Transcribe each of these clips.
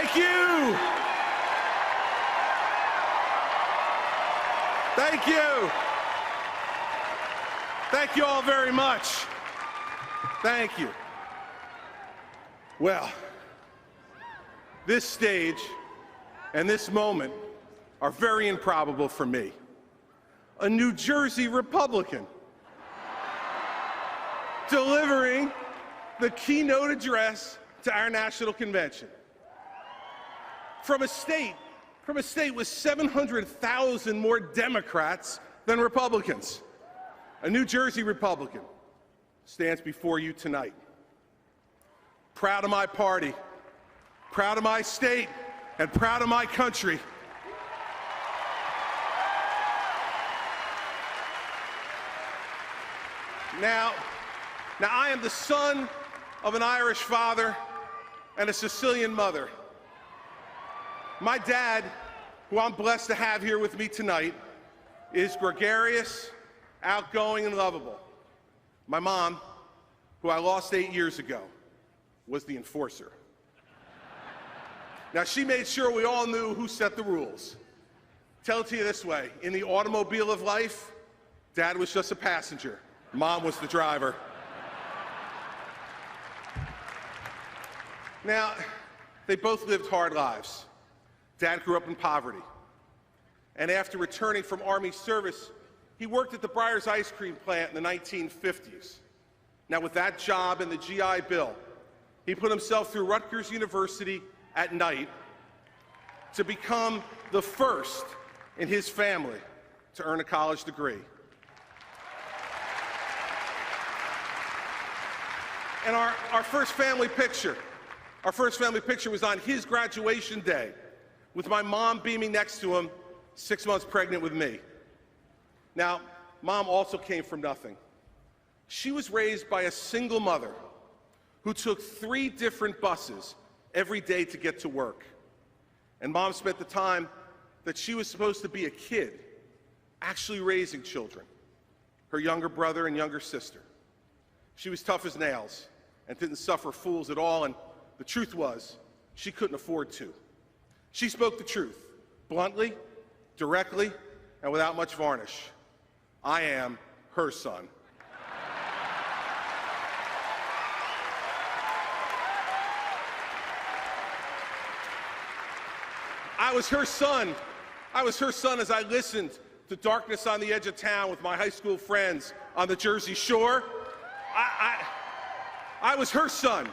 Thank you. Thank you. Thank you all very much. Thank you. Well, this stage and this moment are very improbable for me. A New Jersey Republican delivering the keynote address to our national convention. From a state with 700,000 more Democrats than Republicans. A New Jersey Republican stands before you tonight. Proud of my party, proud of my state, and proud of my country. Now I am the son of an Irish father and a Sicilian mother. My dad, who I'm blessed to have here with me tonight, is gregarious, outgoing, and lovable. My mom, who I lost 8 years ago, was the enforcer. Now, she made sure we all knew who set the rules. Tell it to you this way, in the automobile of life, Dad was just a passenger. Mom was the driver. Now, they both lived hard lives. Dad grew up in poverty. And after returning from Army service, he worked at the Breyers ice cream plant in the 1950s. Now, with that job and the GI Bill, he put himself through Rutgers University at night to become the first in his family to earn a college degree. And our first family picture was on his graduation day, with my mom beaming next to him, 6 months pregnant with me. Now, Mom also came from nothing. She was raised by a single mother who took 3 different buses every day to get to work. And Mom spent the time that she was supposed to be a kid actually raising children, her younger brother and younger sister. She was tough as nails and didn't suffer fools at all, and the truth was, she couldn't afford to. She spoke the truth, bluntly, directly, and without much varnish. I am her son. I was her son as I listened to Darkness on the Edge of Town with my high school friends on the Jersey Shore. I was her son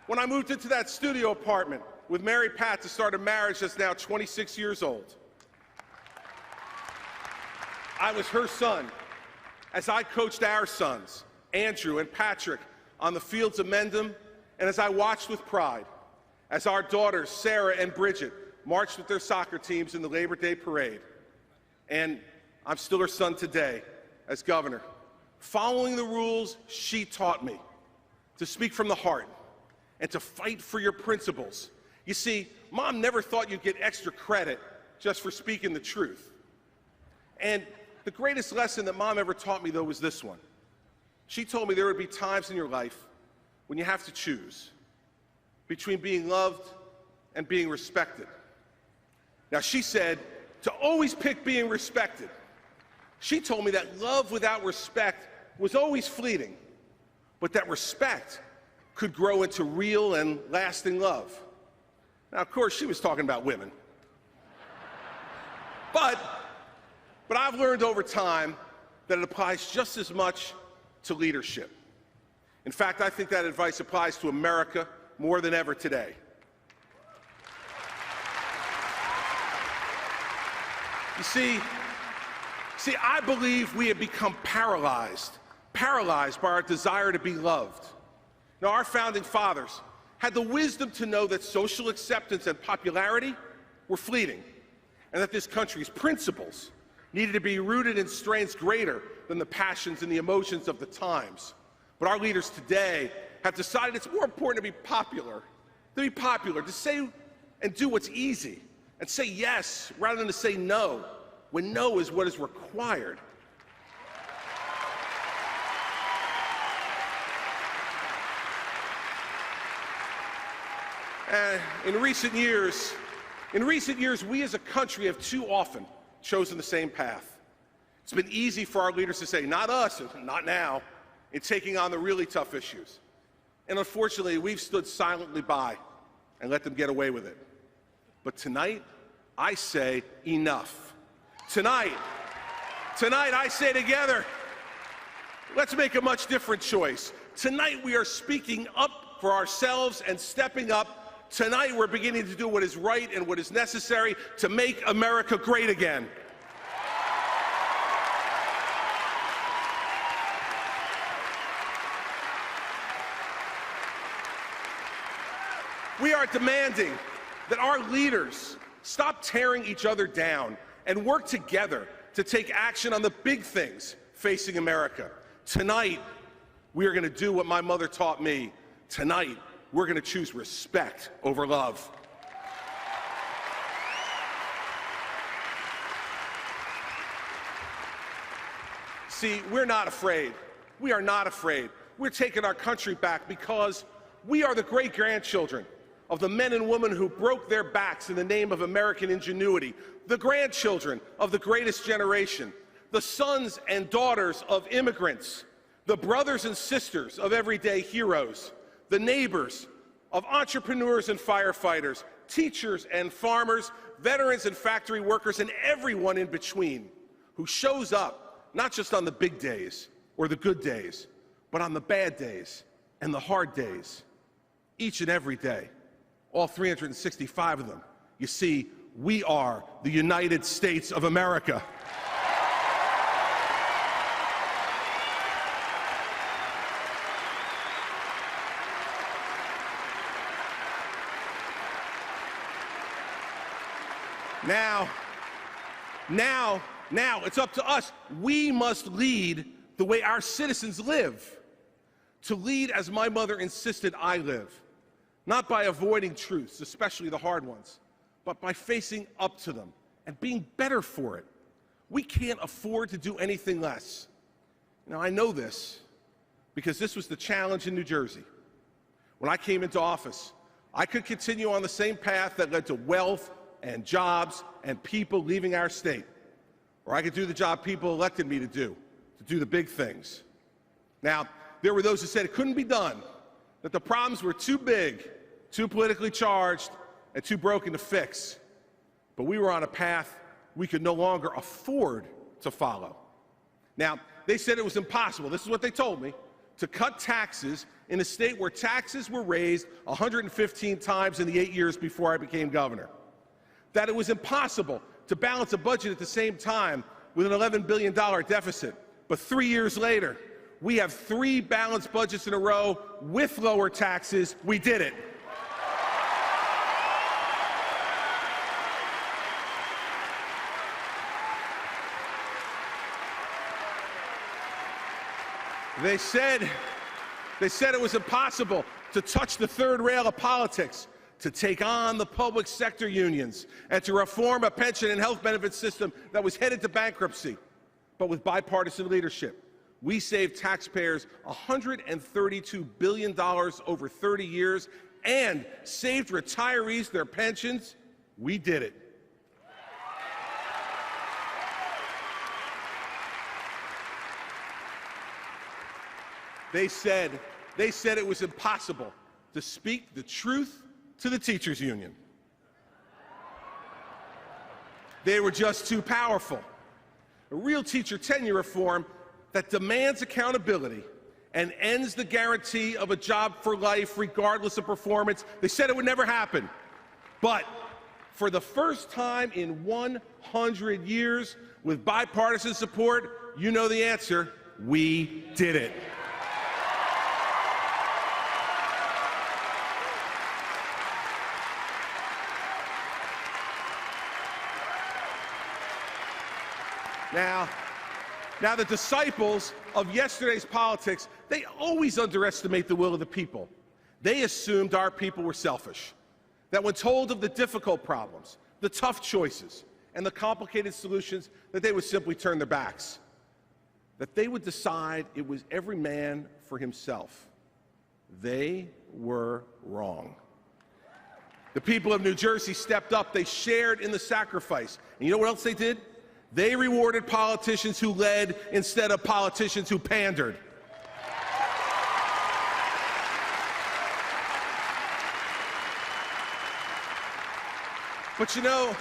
when I moved into that studio apartment with Mary Pat to start a marriage that's now 26 years old. I was her son as I coached our sons, Andrew and Patrick, on the fields of Mendham, and as I watched with pride as our daughters, Sarah and Bridget, marched with their soccer teams in the Labor Day parade. And I'm still her son today as governor, following the rules she taught me, to speak from the heart and to fight for your principles. You see, Mom never thought you'd get extra credit just for speaking the truth. And the greatest lesson that Mom ever taught me, though, was this one. She told me there would be times in your life when you have to choose between being loved and being respected. Now, she said to always pick being respected. She told me that love without respect was always fleeting, but that respect could grow into real and lasting love. Now, of course, she was talking about women. But I've learned over time that it applies just as much to leadership. In fact, I think that advice applies to America more than ever today. You see, I believe we have become paralyzed by our desire to be loved. Now, our founding fathers had the wisdom to know that social acceptance and popularity were fleeting, and that this country's principles needed to be rooted in strains greater than the passions and the emotions of the times. But our leaders today have decided it's more important to be popular, to say and do what's easy, and say yes rather than to say no, when no is what is required. In recent years, we as a country have too often chosen the same path. It's been easy for our leaders to say, not us, not now, in taking on the really tough issues. And unfortunately, we've stood silently by and let them get away with it. But tonight, I say enough. Tonight, I say together, let's make a much different choice. Tonight, we are speaking up for ourselves and stepping up. Tonight, we're beginning to do what is right and what is necessary to make America great again. We are demanding that our leaders stop tearing each other down and work together to take action on the big things facing America. Tonight, we are going to do what my mother taught me. Tonight, we're going to choose respect over love. See, we're not afraid. We are not afraid. We're taking our country back because we are the great-grandchildren of the men and women who broke their backs in the name of American ingenuity, the grandchildren of the greatest generation, the sons and daughters of immigrants, the brothers and sisters of everyday heroes, the neighbors of entrepreneurs and firefighters, teachers and farmers, veterans and factory workers, and everyone in between who shows up not just on the big days or the good days, but on the bad days and the hard days, each and every day. All 365 of them. You see, we are the United States of America. Now, it's up to us. We must lead the way our citizens live. To lead as my mother insisted I live. Not by avoiding truths, especially the hard ones, but by facing up to them and being better for it. We can't afford to do anything less. Now, I know this because this was the challenge in New Jersey. When I came into office, I could continue on the same path that led to wealth and jobs and people leaving our state. Or I could do the job people elected me to do the big things. Now, there were those who said it couldn't be done, that the problems were too big, too politically charged, and too broken to fix. But we were on a path we could no longer afford to follow. Now, they said it was impossible, this is what they told me, to cut taxes in a state where taxes were raised 115 times in the 8 years before I became governor. That it was impossible to balance a budget at the same time with an $11 billion deficit. But 3 years later, we have 3 balanced budgets in a row with lower taxes. We did it. They said it was impossible to touch the third rail of politics, to take on the public sector unions, and to reform a pension and health benefit system that was headed to bankruptcy. But with bipartisan leadership, we saved taxpayers $132 billion over 30 years and saved retirees their pensions. We did it. They said it was impossible to speak the truth to the teachers' union. They were just too powerful. A real teacher tenure reform that demands accountability and ends the guarantee of a job for life regardless of performance. They said it would never happen. But for the first time in 100 years, with bipartisan support, you know the answer, we did it. Now, the disciples of yesterday's politics, they always underestimate the will of the people. They assumed our people were selfish, that when told of the difficult problems, the tough choices, and the complicated solutions, that they would simply turn their backs, that they would decide it was every man for himself. They were wrong. The people of New Jersey stepped up. They shared in the sacrifice. And you know what else they did? They rewarded politicians who led instead of politicians who pandered. But you know,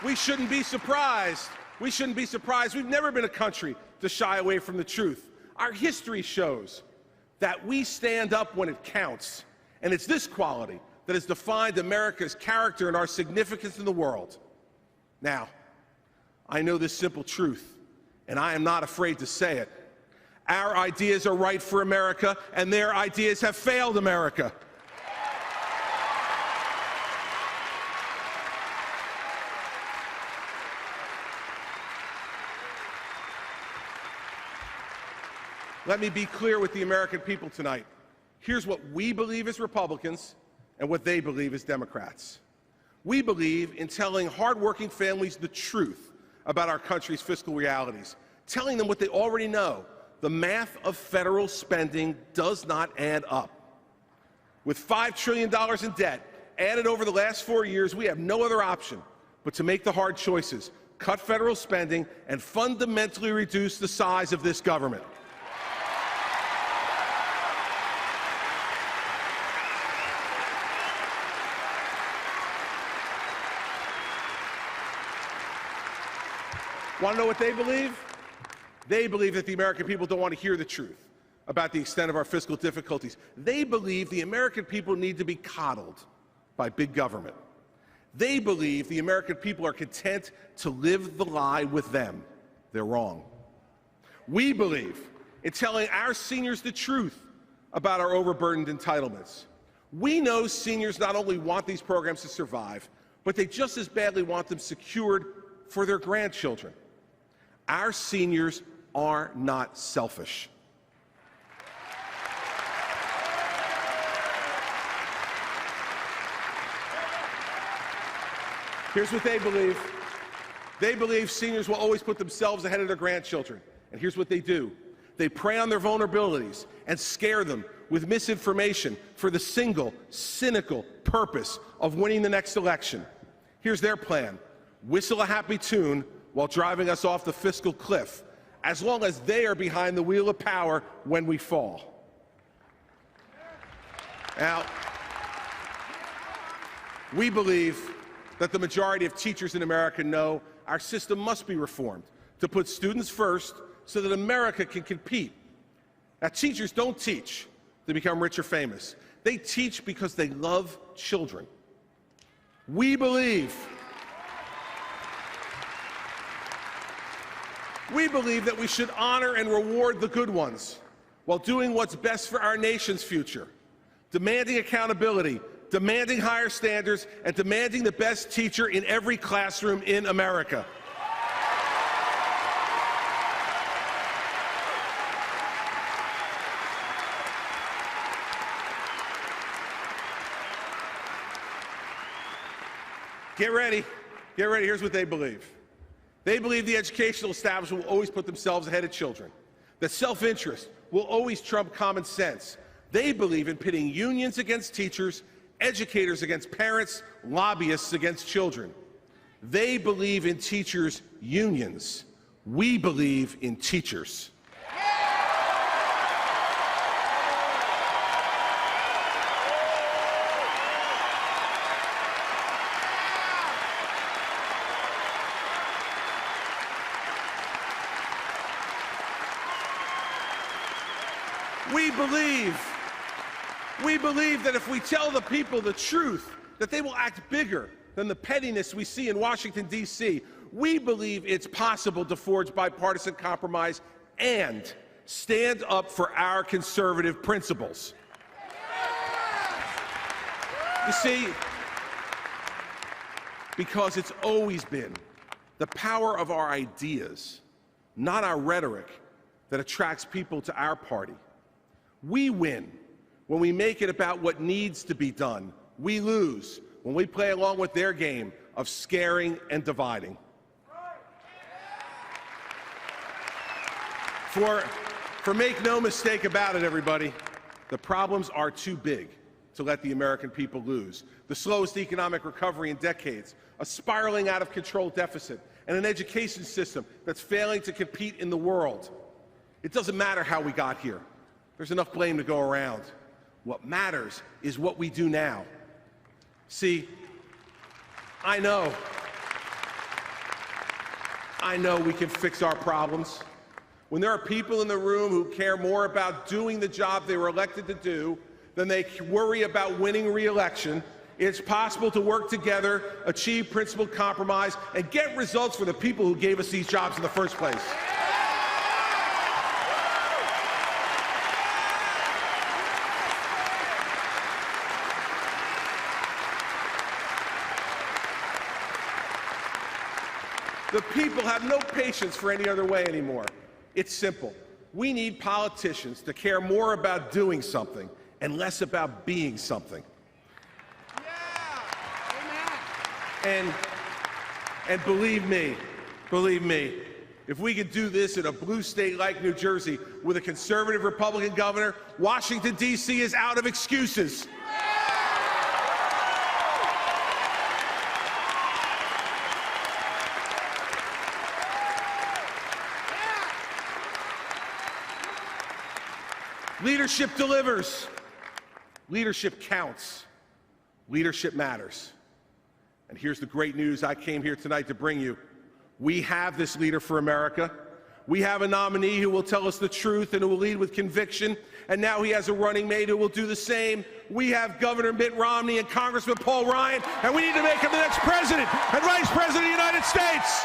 we shouldn't be surprised. We shouldn't be surprised. We've never been a country to shy away from the truth. Our history shows that we stand up when it counts. And it's this quality that has defined America's character and our significance in the world. Now, I know this simple truth, and I am not afraid to say it. Our ideas are right for America, and their ideas have failed America. Let me be clear with the American people tonight. Here's what we believe as Republicans and what they believe as Democrats. We believe in telling hardworking families the truth about our country's fiscal realities, telling them what they already know. The math of federal spending does not add up. With $5 trillion in debt added over the last 4 years, we have no other option but to make the hard choices, cut federal spending, and fundamentally reduce the size of this government. Want to know what they believe? They believe that the American people don't want to hear the truth about the extent of our fiscal difficulties. They believe the American people need to be coddled by big government. They believe the American people are content to live the lie with them. They're wrong. We believe in telling our seniors the truth about our overburdened entitlements. We know seniors not only want these programs to survive, but they just as badly want them secured for their grandchildren. Our seniors are not selfish. Here's what they believe. They believe seniors will always put themselves ahead of their grandchildren. And here's what they do. They prey on their vulnerabilities and scare them with misinformation for the single, cynical purpose of winning the next election. Here's their plan. Whistle a happy tune while driving us off the fiscal cliff, as long as they are behind the wheel of power when we fall. Now, we believe that the majority of teachers in America know our system must be reformed to put students first so that America can compete. Now, teachers don't teach to become rich or famous. They teach because they love children. We believe that we should honor and reward the good ones while doing what's best for our nation's future, demanding accountability, demanding higher standards, and demanding the best teacher in every classroom in America. Get ready. Get ready. Here's what they believe. They believe the educational establishment will always put themselves ahead of children, that self-interest will always trump common sense. They believe in pitting unions against teachers, educators against parents, lobbyists against children. They believe in teachers' unions. We believe in teachers. We believe that if we tell the people the truth, that they will act bigger than the pettiness we see in Washington, D.C. We believe it's possible to forge bipartisan compromise and stand up for our conservative principles. You see, because it's always been the power of our ideas, not our rhetoric, that attracts people to our party. We win when we make it about what needs to be done. We lose when we play along with their game of scaring and dividing. For make no mistake about it, everybody, the problems are too big to let the American people lose. The slowest economic recovery in decades, a spiraling out of control deficit, and an education system that's failing to compete in the world. It doesn't matter how we got here. There's enough blame to go around. What matters is what we do now. See, I know we can fix our problems. When there are people in the room who care more about doing the job they were elected to do than they worry about winning re-election, it's possible to work together, achieve principled compromise, and get results for the people who gave us these jobs in the first place. The people have no patience for any other way anymore. It's simple. We need politicians to care more about doing something and less about being something. Yeah. And believe me, if we could do this in a blue state like New Jersey with a conservative Republican governor, Washington, D.C. is out of excuses. Leadership delivers. Leadership counts. Leadership matters. And here's the great news I came here tonight to bring you. We have this leader for America. We have a nominee who will tell us the truth and who will lead with conviction. And now he has a running mate who will do the same. We have Governor Mitt Romney and Congressman Paul Ryan, and we need to make him the next president and vice president of the United States.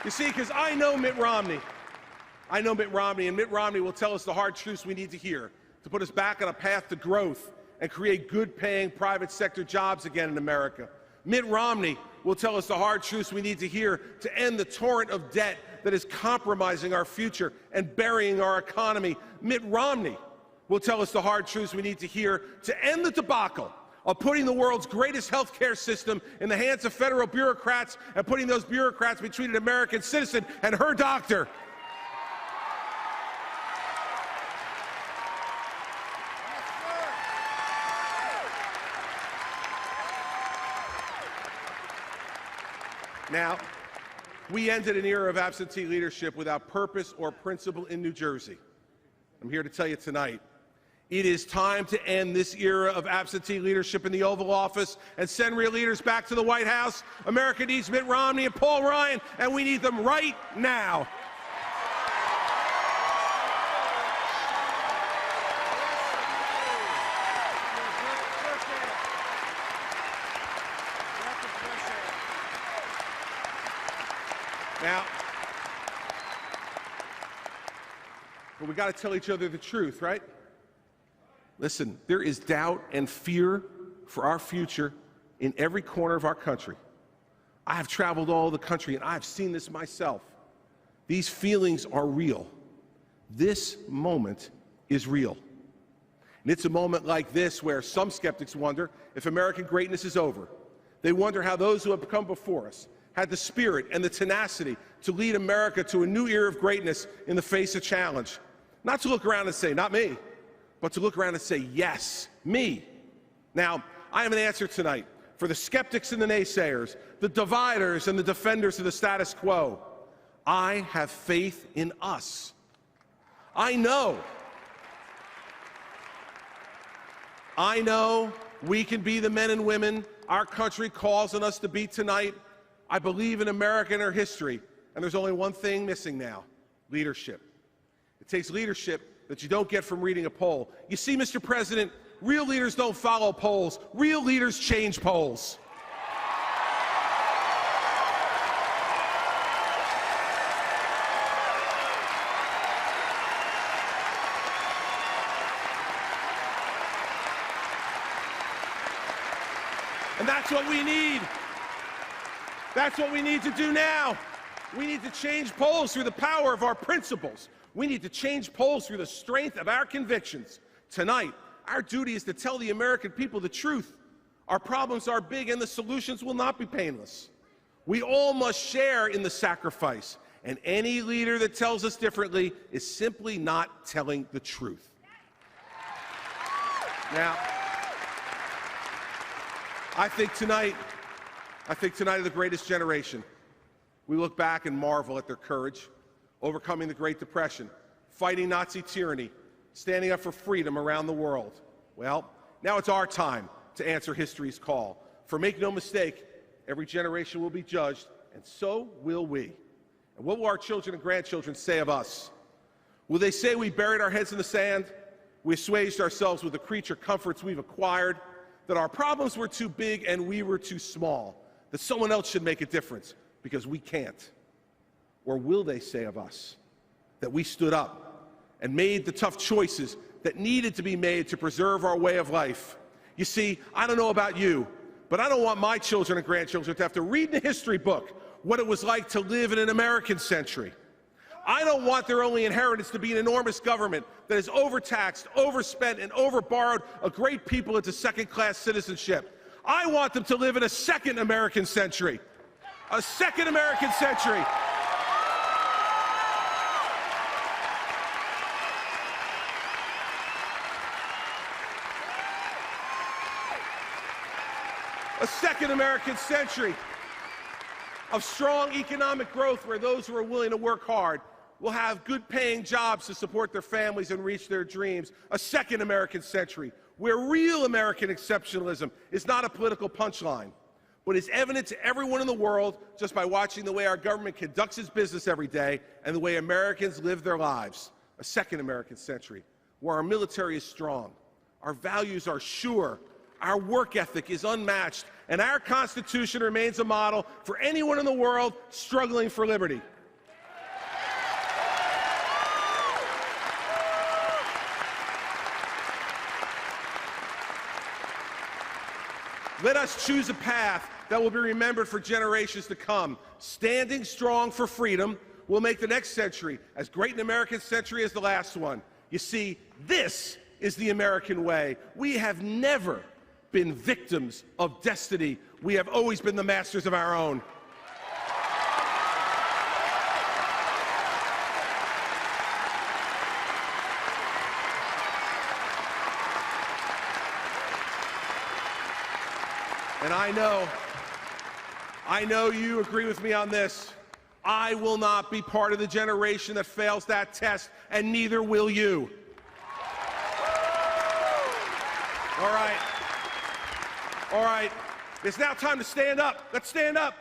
You see, because I know Mitt Romney. I know Mitt Romney, and Mitt Romney will tell us the hard truths we need to hear to put us back on a path to growth and create good-paying private sector jobs again in America. Mitt Romney will tell us the hard truths we need to hear to end the torrent of debt that is compromising our future and burying our economy. Mitt Romney will tell us the hard truths we need to hear to end the debacle of putting the world's greatest health care system in the hands of federal bureaucrats and putting those bureaucrats between an American citizen and her doctor. Now, we ended an era of absentee leadership without purpose or principle in New Jersey. I'm here to tell you tonight, it is time to end this era of absentee leadership in the Oval Office and send real leaders back to the White House. America needs Mitt Romney and Paul Ryan, and we need them right now. But we got to tell each other the truth, right? Listen, there is doubt and fear for our future in every corner of our country. I have traveled all over the country, and I've seen this myself. These feelings are real. This moment is real. And it's a moment like this where some skeptics wonder if American greatness is over. They wonder how those who have come before us had the spirit and the tenacity to lead America to a new era of greatness in the face of challenge. Not to look around and say, not me, but to look around and say, yes, me. Now, I have an answer tonight for the skeptics and the naysayers, the dividers and the defenders of the status quo. I have faith in us. I know we can be the men and women our country calls on us to be tonight. I believe in America and her history, and there's only one thing missing now: leadership. It takes leadership that you don't get from reading a poll. You see, Mr. President, real leaders don't follow polls. Real leaders change polls. And that's what we need. That's what we need to do now. We need to change polls through the power of our principles. We need to change polls through the strength of our convictions. Tonight, our duty is to tell the American people the truth. Our problems are big and the solutions will not be painless. We all must share in the sacrifice, and any leader that tells us differently is simply not telling the truth. Now, I think tonight of the greatest generation. We look back and marvel at their courage, overcoming the Great Depression, fighting Nazi tyranny, standing up for freedom around the world. Well, now it's our time to answer history's call. For make no mistake, every generation will be judged, and so will we. And what will our children and grandchildren say of us? Will they say we buried our heads in the sand, we assuaged ourselves with the creature comforts we've acquired, that our problems were too big and we were too small, that someone else should make a difference because we can't? Or will they say of us that we stood up and made the tough choices that needed to be made to preserve our way of life? You see, I don't know about you, but I don't want my children and grandchildren to have to read in a history book what it was like to live in an American century. I don't want their only inheritance to be an enormous government that has overtaxed, overspent, and overborrowed a great people into second-class citizenship. I want them to live in a second American century. A second American century. A second American century of strong economic growth where those who are willing to work hard will have good-paying jobs to support their families and reach their dreams. A second American century where real American exceptionalism is not a political punchline, but is evident to everyone in the world just by watching the way our government conducts its business every day and the way Americans live their lives. A second American century where our military is strong, our values are sure, our work ethic is unmatched, and our Constitution remains a model for anyone in the world struggling for liberty. Let us choose a path that will be remembered for generations to come. Standing strong for freedom will make the next century as great an American century as the last one. You see, this is the American way. We have never been victims of destiny. We have always been the masters of our own. And I know you agree with me on this. I will not be part of the generation that fails that test, and neither will you. All right. It's now time to stand up. Let's stand up.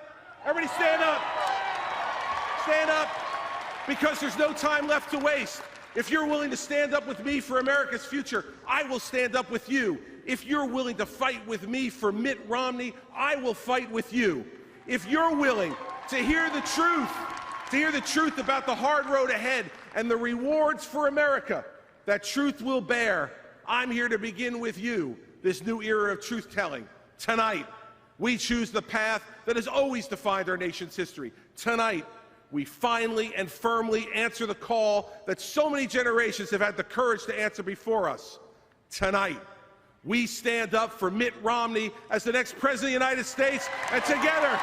Everybody stand up. Stand up, because there's no time left to waste. If you're willing to stand up with me for America's future, I will stand up with you. If you're willing to fight with me for Mitt Romney, I will fight with you. If you're willing to hear the truth about the hard road ahead and the rewards for America that truth will bear, I'm here to begin with you this new era of truth-telling. Tonight, we choose the path that has always defined our nation's history. Tonight, we finally and firmly answer the call that so many generations have had the courage to answer before us. Tonight, we stand up for Mitt Romney as the next President of the United States, and together,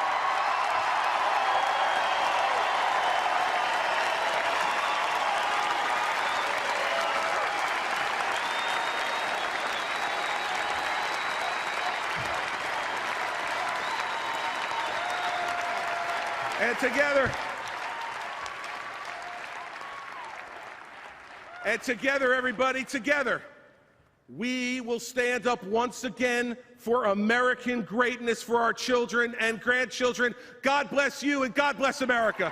everybody, together, we will stand up once again for American greatness for our children and grandchildren. God bless you, and God bless America.